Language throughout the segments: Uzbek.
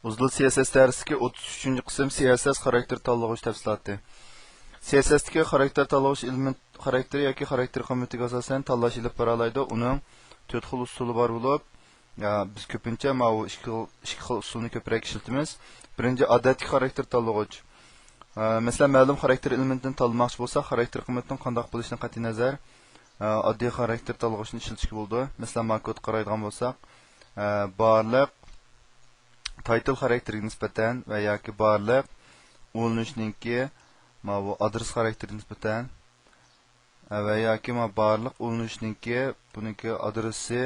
Uzlu CSS dərsidəki 33-cü qism CSS xarakter tanlagıç təfsilatı. CSS-dəki xarakter tanlagıç element xarakteri yoki xarakter qiymatiga asosan tanlash ilib baralaydı. Uning 4 xil usuli bor bo'lib, biz ko'pincha mana ikki xil usulni ko'proq ishlatamiz. Birinchi odatli xarakter tanlagıç. Masalan, ma'lum xarakter elementini tanlamoqchi bo'lsak, xarakter qiymatining qanday bo'lishini qat'iy nazar oddiy xarakter tanlagıçni ishlatishga bo'ldi. Masalan, mana kod qaraydigan bo'lsak, barliq title xarakteriga nisbatan va yoki barliq ulanishninki mana bu adres xarakteriga nisbatan va yoki mana barliq ulanishninki buniki adresi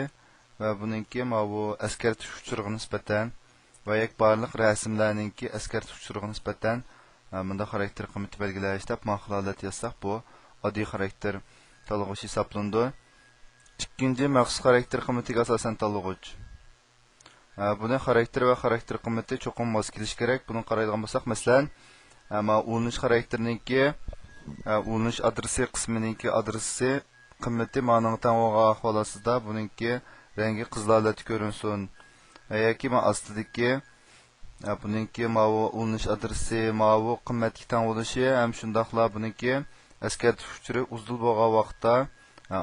va buniki mana bu eskartish uchurig'iga nisbatan va yoki barliq rasmlarninki eskartish uchurig'iga nisbatan bunda xarakter qiymati belgilash deb ma'lumot yozsak, bu oddiy xarakter tanlag'ich hisoblanadi. Ikkinchi maxsus xarakter qiymatiga asosan tanlag'ich. Buni xarakter va xarakter qiymati cho'qim mos kelish kerak. Buni qaraydigan bo'lsak, masalan, ulanish xarakterininki ulanish adresi qismininki adresi qiymati ma'noning tanvoga holasida buningki rangi qizlarlarda ko'rinsin. Yoki men ostidagi buningki ulanish adresi bu qimmatga teng bo'lishi ham shundaqla buningki eskartish uchuri uzil bo'lgan vaqtda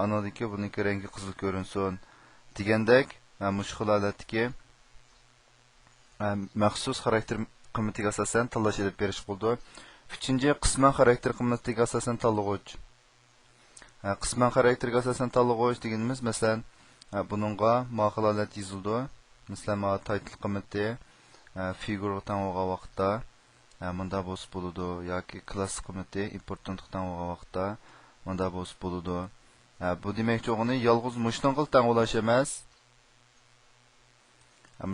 anadagi buningki rangi qizil ko'rinsin degandek mushkul holatdagi maxsus xarakter qiymatiga asosan tanlash ilib berish bo'ldi. Uchinchi qisman xarakter qiymatiga asosan tanlag'ich. Qisman xarakterga asosan tanlag'ich deganimiz, masalan, buningga ma'lumot yozildi. Masalan, title qiymati figure teng bo'lgan vaqtda bunda bo'lsa bo'ladi yoki class qiymati important teng bo'lgan vaqtda bunda bo'lsa bo'ladi. Bu demakchi o'g'ini yolg'iz mushting'il teng bo'lish emas.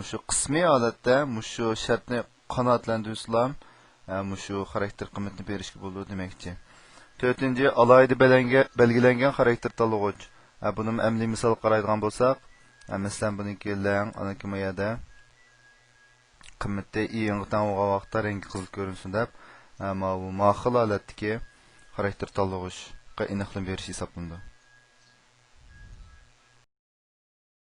Shu qismiy holatda shu shartni qanoatlantirsam, shu xarakter qiymatini berishga bo'ladi demakchi. To'rtinchi, alohida belgilangan xarakter tanlag'ich. Buni amaliy misol qaraydigan bo'lsak, masalan, buniki lang, anaki mayada qiymati eng teng bo'lgan vaqtda rangi qizil ko'rinsin deb, bu maxil holatdagi xarakter tanlag'ichga aniqlik berish hisoblanadi.